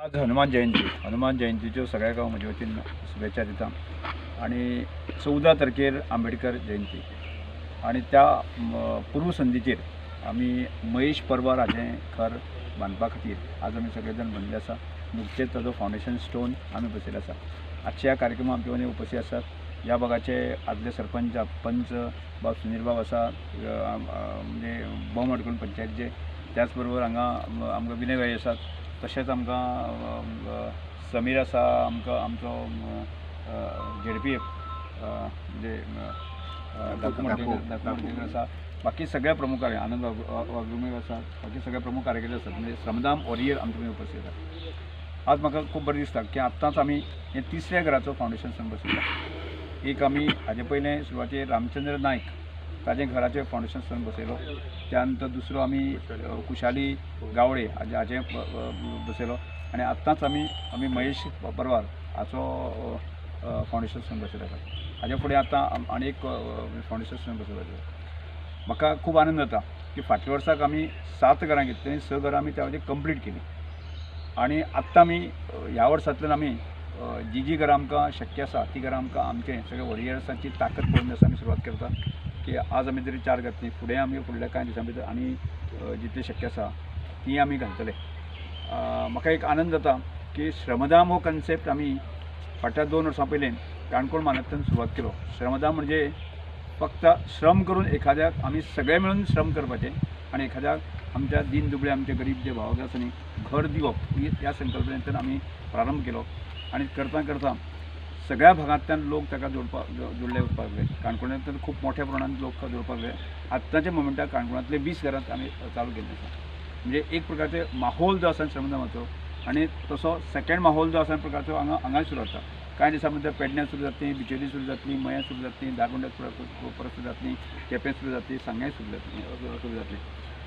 आज हनुमान जयंतीच्यो सगळ्यांक हांव म्हजे वतीन शुभेच्छा दिता। आणि 14 तारखेर आंबेडकर जयंती आणि त्या पूर्व संदीचेर आमी महेश परवार हाचें घर बांदपा खातीर आज आमी सगळे जाण बसले आसा। नुकतेच ताजो फावंडेशन स्टोन आमी बसयले आसा। आजच्या ह्या कार्यक्रमाक आमचे मदीं उपस्थित आसात ह्या भागाचे आदले सरपंच पंच बाब सुनील बाब आसा, म्हणजे बोमडकूण पंचायतीचे, त्याच बरोबर हांगा आमकां विनय भाई आसात, तशेंच आमकां समीर आसा, आमकां आमचो झेडपी म्हणजे दाखो आसा, बाकी सगळ्या प्रमुख आनंद वागुमे आसा, बाकी सगळे प्रमुख कार्यकर्ते आसात, म्हणजे श्रमदान वॉरियर आमचे कडेन उपस्थित आसात। आज म्हाका खूब बरें दिसता की आत्ताच आमी हे तिसऱ्या घराचो फावंडेशन सन बसयला। एक आमी हाजे पयलें सुरवातेर रामचंद्र नायक ताजे घराचें फावंडेशन सन बसयलो, त्या नंतर दुसरो आमी कुशाली गावडे हाजें बसयलो, आनी आत्ताच आमी महेश परवार हाचो फावंडेशन सन बसयलो आसा। हाजे फुडें आतां आनी एक फावंडेशन सन बसयलो आसा। म्हाका खूब आनंद जाता की फाटल्या वर्साक आमी 7 घरां घेतलीं, 6 घरां आमी त्या वटेन कंप्लीट केली, आणि आत्तां आमी ह्या वर्सांतल्यान आमी जी घरां आमकां शक्य आसा ती घरां आमकां आमचे सगळे वॉरियर्सांची ताकद पळोवन आसा आमी सुरवात करता की आज आमी जरी 4 घातलीं, फुडें आमी फुडल्या कांय दिसां भितर आनी जितली शक्य आसा ती आमी घालतले। म्हाका एक आनंद जाता की श्रमदान हो कन्सेप्ट आमी फाटल्या 2 वर्सां पयलीं काणकोण म्हालांतल्यान सुरवात केलो। श्रमदान म्हणजे फक्त श्रम करून एखाद्याक आमी सगळे मेळून श्रम करपाचे आणि एखाद्याक आमच्या दीन दुबळे आमचे गरीब जे भाव आसा न्ही घर दिवप ह्या संकल्पनेंतल्यान आमी प्रारंभ केलो, आणि करता करता सगळ्या भागांतल्यान लोक ताका जोडले वचपाक लागले। काणकोणांतल्यान खूब मोठ्या प्रमाणांत लोक जोडपाक लागले। आत्ताच्या मोमेंटार काणकोणांतले 20 घरांत आमी चालू केल्ले आसा। म्हणजे एक प्रकारचे माहोल जो आसा श्रमदानाचो, आणि तसो सेकंड माहोल जो आसा प्रकारचो हांगा सुरू जाता। कांय दिसां भितर पेडण्यां सुरू जातली, बिचोली सुरू जातली, मयां सुरू जातली, दागोंड्यात परत सुरू जातली, केपें सुरू जातली, सांगाय सुरू जातली।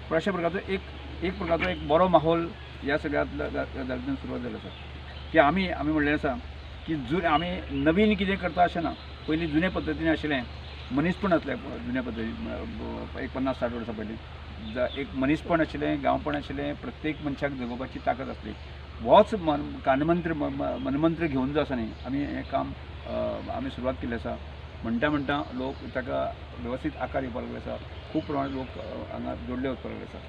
पण अशा प्रकारचो एक प्रकारचो एक बरो माहोल ह्या सगळ्या गजालींतल्यान सुरवात जाल्लो आसा की आमी म्हणलेलें आसा की आमी नवीन कितें करता अशें ना। पयलीं जुने पद्दतीन आशिल्लें मनीसपण आसलें, जुन्या पद्दतीन एक 50-60 वर्सां पयलीं एक मनीसपण आशिल्लें, गांवपण आशिल्लें, प्रत्येक मनशाक जगोवपाची ताकद आसली। होच मनमंत्र घेवन जो आसा न्ही आमी हें काम आमी सुरवात केल्ली आसा। म्हणटा लोक ताका वेवस्थीत आकार येवपाक लागले आसा, खूब प्रमाणांत लोक हांगा जोडले वचपाक लागले आसा।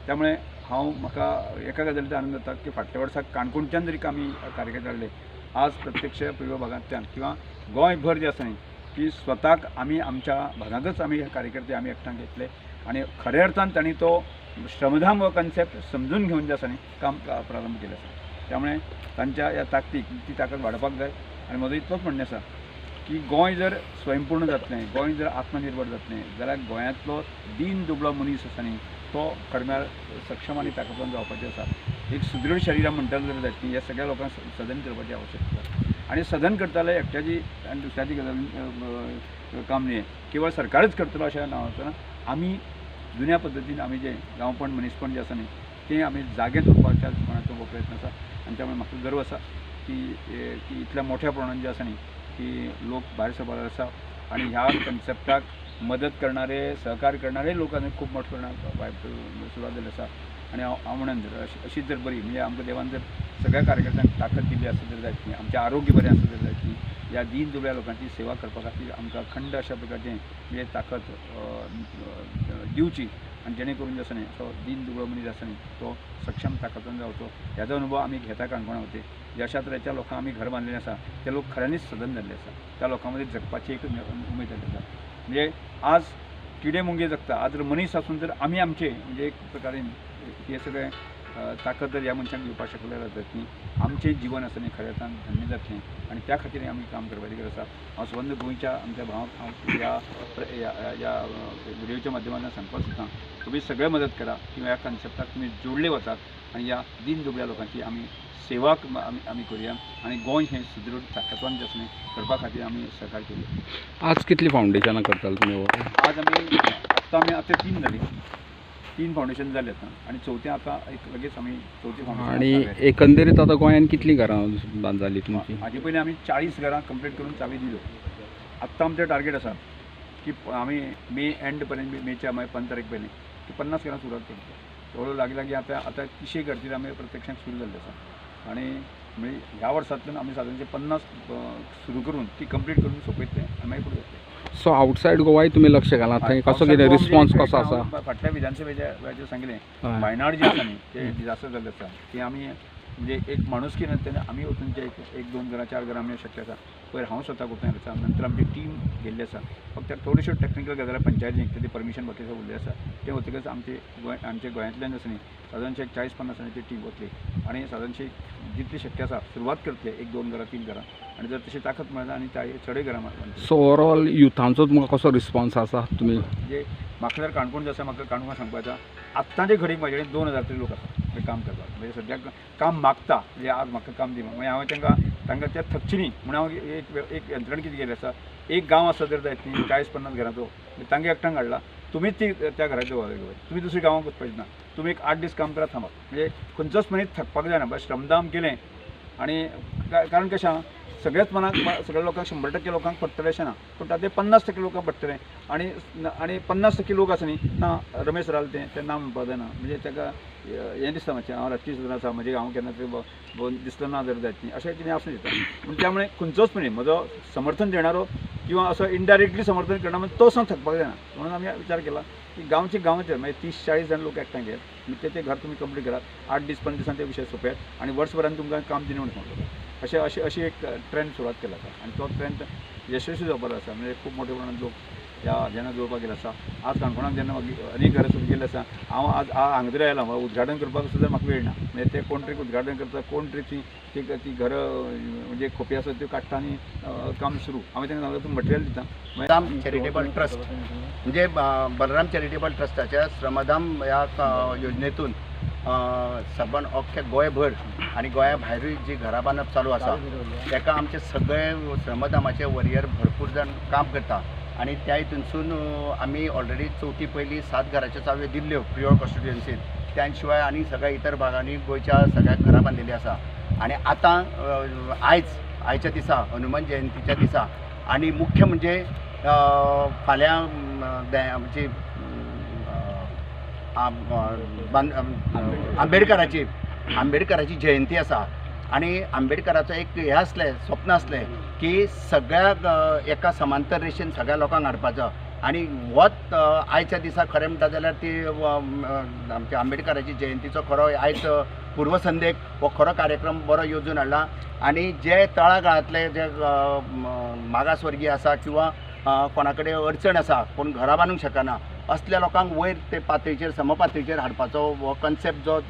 त्यामुळे म्हाका एका गजालीचो आनंद जाता की फाटल्या वर्साक काणकोणच्यान जरी आमी कार्यकर्ते हाडले, आज प्रत्यक्ष पूर्व भागांतल्यान किंवा गोंयभर जे आसा न्ही की स्वताक आमी आमच्या भागांतच आमी कार्यकर्ते आमी एकठांय घेतले, आणि खऱ्या अर्थान तांणी तो श्रमदान हो कन्सेप्ट समजून घेवन जे आसा न्ही काम प्रारंभ केलें आसा। त्यामुळे तांच्या ह्या ताकदीक ती ताकद वाडोवपाक जाय। आणि म्हजो इतलोच म्हणणें आसा की गोंय जर स्वयंपूर्ण जातलें, गोंय जर आत्मनिर्भर जातलें जाल्यार गोंयांतलो दीन दुबळो मनीस आसा न्ही तो खरम्यार सक्षम आनी ताकदवान जावपाचें आसा। एक सुदृढ शरिरां म्हणटाले जाल्यार जातली, ह्या सगळ्या लोकांक सदन करपाची आवश्यकता आसा। आणि सदन करताले एकट्याची आनी दुसऱ्याची गजाल काम न्ही, केवळ सरकारच करतलो अशें ना। आमी जुन्या पद्दतीन आमी जे गांवपण मनीसपण जे आसा न्ही तें आमी जागेंत उरपाच्या कोणाचो हो प्रयत्न आसा। आनी त्यामुळे म्हाका गर्व आसा की इतल्या मोठ्या प्रमाणांत जे आसा न्ही की लोक भायर सरपाक आसा, आणि ह्या कन्सेप्टाक मदत करणारे सहकार करणारे लोकांनी खूब मोठ्या प्रमाणांत सुरवात जाल्ली आसा। आणि हांव म्हणन अशीच जर बरी म्हणजे आमकां देवान जर सगळ्या कार्यकर्त्यांक ताकद दिली आसत जर जायत न्ही, आमचें आरोग्य बरें आसत जर जायत न्ही, ह्या दीन दुबळ्या लोकांची सेवा करपा खातीर आमकां अखंड अशा प्रकारचें म्हणजे ताकद दिवची, आणि जेणे करून जे आसा न्ही तो दीन दुबळो मनीस आसा न्ही तो सक्षम ताकदवान जावचो, ह्याचो अनुभव आमी घेता काणकोणा वती। ज्या तरेच्या लोकांक आमी घर बांदलेलें आसा ते लोक खऱ्यांनीच सदन जाल्ले आसा, त्या लोकां मदीं जगपाची एक उमेद जाल्ली आसा। म्हणजे आज किडे मुंगे जगता, आज जर मनीस आसून जर आमी आमचे म्हणजे एक प्रकारे हे सगळे ताकद जर ह्या मनशांक दिवपाक शकले जाल्यार न्ही आमचें जीवन आसा न्ही खऱ्या अर्थान धन्य जातलें, आणि त्या खातीर आमी काम करपाची गरज आसा। हांव संबंद गोंयच्या आमच्या भावांक हांव ह्या व्हिडिओच्या माध्यमांतल्यान सांगपाक सोदतां तुम्ही सगळे मदत करा किंवा ह्या कन्सेप्टाक तुम्ही जोडले वचात, आणि ह्या दीन दुबळ्या लोकांची आमी सेवा आमी करुया, आणि गोंय हें सुदृढ ताकदवान जे आसा न्ही करपा खातीर आमी सहकार्य करूया। आज कितली फावंडेशनां करताले तुमी? आज आतां 3 जाली, 3 फावंडेशन जाले आतां, आणि चवथें आतां एक लगेच आमी चवथी फावंडेशन। आणि एकंदरीत आतां गोंयांत कितलीं घरां जाली तुमची? हाजे पयलीं आमी 40 घरां कंप्लीट करून चावी दिल्यो। आत्तां आमचें टार्गेट आसा की आमी मे एंड पर्यंत, मेच्या 15 तारीख पयलीं की 50 घरां सुरवात करतलो। एवढो लागीं आतां 30 घरचीर आमी प्रत्यक्षान सुरू जाल्ले आसा। आणि म्हणजे ह्या वर्सांतल्यान आमी सादारणशे 50 सुरू करून ती कंप्लीट करून सोंपयतले आनी मागीर फुडें वतले. सो आउटसायड गोवाय तुमी लक्ष घालात थंय कसो कितें रिस्पॉन्स कसो आसा? फाटल्या विधानसभेच्या वेळाचेर सांगिल्लें हय. वायनाड जे आसा न्ही ते डिजास्टर जाल्लें आसा ती आमी म्हणजे एक माणुसकी तेन्ना आमी वचून जे एक 2 घरां 4 घरां आमी शक्य आसा पयर हांव स्वता करता आसा नंतर आमची टीम गेल्ली आसा. फक्त थोड्योश्यो टेक्निकल गजाली पंचायतीक तें परमिशन बाकी उरलें आसा तें वतकच आमचे गोंयांतल्यान आसा न्ही सादारणशे 40-50 जाणांची टीम वतली आणि सादारणशे जितली शक्य आसा सुरवात करतले 1-2 घरां 3 घरां आणि जर तशी ताकद मेळना आनी चडय घरां मारतली. सो ओवरऑल युथांचो तुमकां कसो रिस्पॉन्स आसा? तुमी म्हणजे म्हाका जर काणकोण जो आसा म्हाका काणकोण सांगपाचा आत्ताचे घडीक म्हाजे कडेन 2000 तरी लोक आसा म्हणजे काम करतात म्हणजे सद्याक काम मागता म्हणजे आज म्हाका काम दी मागीर हांवें तांकां त्या थकची न्ही म्हणून हांव एक यंत्रण कितें केलें आसा एक गांव आसा जर जायत न्ही 40-50 घरांचो तांकां एकठांय हाडला तुमीच ती त्या घराच्यो तुमी दुसरी गांवांक वचपाचें ना तुमी एक 8 दीस काम करात थांबात म्हणजे खंयचोच मनीस थकपाक जायना बस श्रमदान केलें आणि कारण कशें आहा सगळ्याच मनाक सगळ्या लोकांक 100% लोकांक पडटलें अशें ना पूण तातूंत 50% लोकांक पडटलें आणि 50% लोक आसा न्ही ना रमेश राल तें नांव म्हणपाक जायना म्हणजे ताका हें दिसता मातशें हांव राजकीय सुद्दां आसा म्हणजे हांव केन्ना तरी दिसलो ना जर जायत न्ही अशें कितें आसूं येता पूण त्यामुळे खंयचोच मनीस म्हजो समर्थन देणारो किंवा असो इनडायरेक्टली समर्थन करना म्हणजे तो असो थकपाक जायना म्हणून आमी विचार केला की गांवचेर म्हणजे 30-40 जाण लोक एकठांय घेयात आनी ते घर तुमी कंप्लीट करात 8 दीस 15 दिसांनी ते विशय सोंपयात आनी वर्सभरान तुमकां काम दिवन म्हणटा अशी एक ट्रेंड सुरवात केला आसा आनी तो ट्रेंड यशस्वी जावपाचो आसा म्हणजे खूब मोठ्या प्रमाणात लोक ह्या जेन्ना जोडपाक गेले आसा आज काणकोणाक जेन्ना अनेक घरां सुरू केल्ले आसा हांव आज हांगा तरी आयला उद्घाटन करपाक सुद्दां म्हाका वेळ ना म्हणजे ते कोण तरी उद्घाटन करता कोण तरी ती घरं म्हणजे खोपी आसा त्यो काडटा आनी काम सुरू हांवें तांकां सांगलें तूं मटेरियल दिता बलराम चॅरिटेबल ट्रस्ट म्हणजे बलराम चॅरिटेबल ट्रस्टाच्या श्रमदान ह्या योजनेतून सबंद अख्ख्या गोंयभर आणि गोंया भायरूय जी घरां बांदप चालू आसा ताका आमचे सगळे श्रमदानाचे वरियर भरपूर जाण काम करता आणि त्या हितूनसून आमी ऑलरेडी चवथी पयली 7 घराच्यो चाव्यो दिल्ल्यो प्रियोर कॉन्स्टिट्युएन्सीत त्या शिवाय आनी सगळ्या इतर भागांनी गोंयच्या सगळ्या घरां बांदिल्ली आसा आणि आतां आयच्या दिसा हनुमान जयंतीच्या दिसा आणि मुख्य म्हणजे फाल्यां आमची आंबेडकराची जयंती आसा आणि आंबेडकराचो एक हें आसलें स्वप्न आसलें की सगळ्या एका समांतर रेषेन सगळ्या लोकांक हाडपाचो आणि होच आयच्या दिसा खरें म्हणटा जाल्यार ती आमच्या आंबेडकराची जयंतीचो खरो आयज पूर्वसंध्येक हो खरो कार्यक्रम बरो येवजून हाडला आणि जे तळागाळांतले जे मागासवर्गीय आसा किंवा कोणा कडेन अडचण आसा कोण घरां बांदूंक शकना असल्या लोकांक वयर ते पातळीचेर समपातळीचेर हाडपाचो हो कन्सेप्ट जो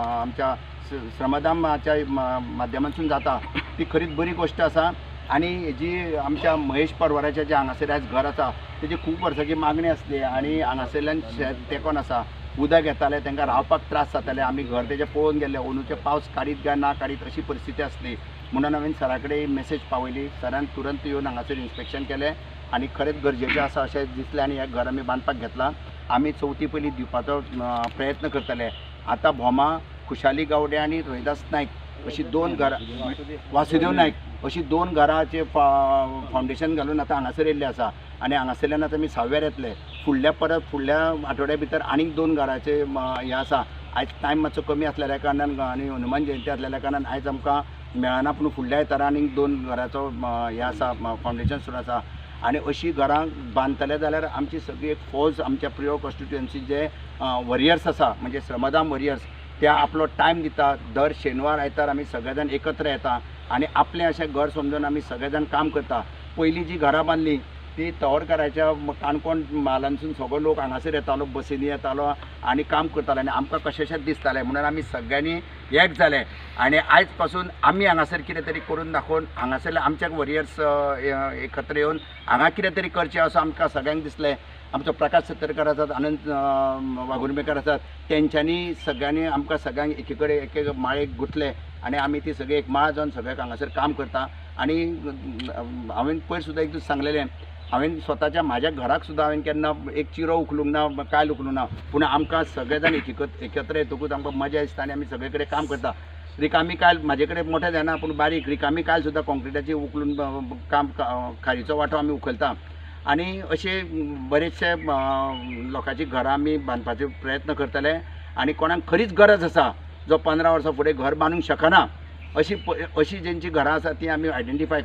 आमच्या श्रमदानाच्या माध्यमांतसून जाता ती खरीच बरी गोश्ट आसा आणि जी आमच्या महेश परवराच्या जे हांगासर आयज घर आसा तेजी खूब वर्सांची मागणी आसली आणि हांगासरल्यान तेंकोन आसा उदक येतालें तांकां रावपाक त्रास जाताले आमी घर तेजे पळोवन गेल्ले अंदूचे पावस काडीत काय ना काडीत अशी परिस्थिती आसली म्हणून हांवें सरा कडेन मेसेज पावयली सरान तुरंत येवन हांगासर इन्स्पेक्शन केलें आणि खरेंच गरजेचें आसा अशें दिसलें आनी हें घर आमी बांदपाक घेतलां आमी चवथी पयलीं दिवपाचो प्रयत्न करतले आतां भोमा खुशाली गावडे आणि रोहिदास नायक अशी 2 घरां वासुदेव नायक अशी 2 घरांचे फावंडेशन घालून आतां हांगासर येयल्ले आसा आणि हांगासरल्यान आतां आमी 6व्यार येतले फुडल्या आठवड्या भितर आनीक 2 घरांचे हें आसा आयज टायम मातसो कमी आसलेल्या कारणान आनी हनुमान जयंती आसलेल्या कारणान आयज आमकां मेळना पूण फुडल्या येतारा आनीक 2 घरांचो हें आसा फावंडेशन सुरू आसा आणि अशी घरां बांदतले जाल्यार आमची सगळी एक फौज आमच्या प्रियो कॉन्स्टिट्युएन्सी जे वरियर्स आसा म्हणजे श्रमदान वरियर्स त्या आपलो टायम दिता दर शेनवार आयतार आमी सगळे जाण एकत्र येता आणि आपलें अशें घर समजून आमी सगळे जाण काम करता पयलीं जी घरां बांदली ती तवरकाराच्या काणकोण म्हालांसून सगळो लोक हांगासर येतालो बसींनी येतालो आणि काम करताले आनी आमकां कशेंशेंच दिसतालें म्हणून आमी सगळ्यांनी एक जाले आणि आयज पासून आमी हांगासर कितें तरी करून दाखोवन हांगासरले आमच्या वरियर्स एकत्र येवन हांगा कितें तरी करचें असो आमकां सगळ्यांक दिसलें आमचो प्रकाश सत्तरकर आसात आनंद वाघुर्मेकर आसात तेंच्यांनी सगळ्यांनी आमकां सगळ्यांक एकी कडेन एक माळेक गुंतले आणि आमी ती सगळी एक माळ जावन सगळ्याक हांगासर काम करता आणि हांवें पयर सुद्दां एक दीस सांगलेलें हांवें स्वताच्या म्हाज्या घराक सुद्दां हांवें केन्ना एक चिरो उखलूंक ना कायल उखलूंक ना पूण आमकां सगळे जाण एकत्र येतकूच आमकां मजा दिसता आनी आमी सगळे कडेन काम करता रिकामी कायल म्हाजे कडेन मोठे जायना पूण बारीक रिकामी कायल सुद्दां कॉन्क्रिटाची उखलून काम खारीचो वांटो आमी उखलता आणि अशे बरेचशे लोकांची घरां आमी बांदपाचे प्रयत्न करतले आणि कोणाक खरीच गरज आसा जो 15 वर्सां फुडें घर बांदूंक शकना अशी अशी जेंची घरां आसा ती आमी आयडेंटिफाय